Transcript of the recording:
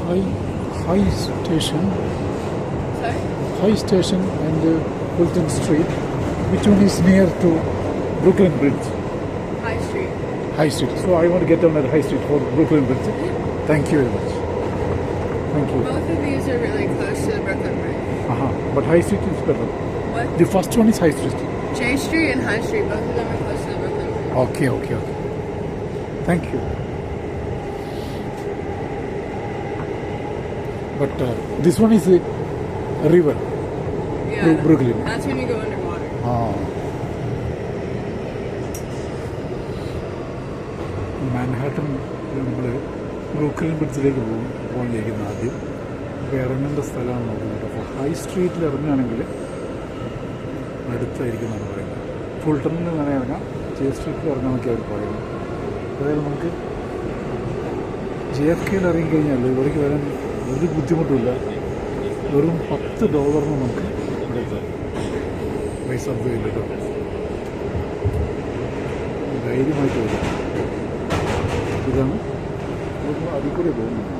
High High Station, Sorry? High Station and Fulton Street. Which one is near to Brooklyn Bridge? High Street. High Street. So I want to get on at High Street for Brooklyn Bridge. Thank you very much. Thank you. Both of these are really close to the Brooklyn Bridge. But High Street is better. What? The first one is High Street. J Street and High Street, both of them are close to the Brooklyn Bridge. Okay. Thank you. But this one is a river. Yeah. Brooklyn. That's when you go underwater. Manhattan നമ്മൾ Brooklyn ബ്രിഡ്ജിലേക്ക് പോകാനിരിക്കുന്ന ആദ്യം അപ്പോൾ ഇറങ്ങേണ്ട സ്ഥലമാണ് നോക്കുന്നത്. അപ്പോൾ high സ്ട്രീറ്റിൽ ഇറങ്ങുകയാണെങ്കിൽ അടുത്തായിരിക്കും എന്നാണ് പറയുന്നത്. ഫുൾട്ടണിൽ തന്നെ ഇറങ്ങാം, ജെ സ്ട്രീറ്റിൽ ഇറങ്ങാമെന്നൊക്കെ അവർ പറയുന്നത്. അതായത് നമുക്ക് JFKയിൽ ഇറങ്ങിക്കഴിഞ്ഞാൽ ഇവിടേക്ക് വരാൻ ഒരു ബുദ്ധിമുട്ടില്ല. വെറും $10 നമുക്ക് ഇവിടെ എത്താം. പൈസ ഇല്ല കേട്ടോ, ധൈര്യമായിട്ട് വരും. ഇതാണ് അതിൽ കൂടെ പോകുന്നത്.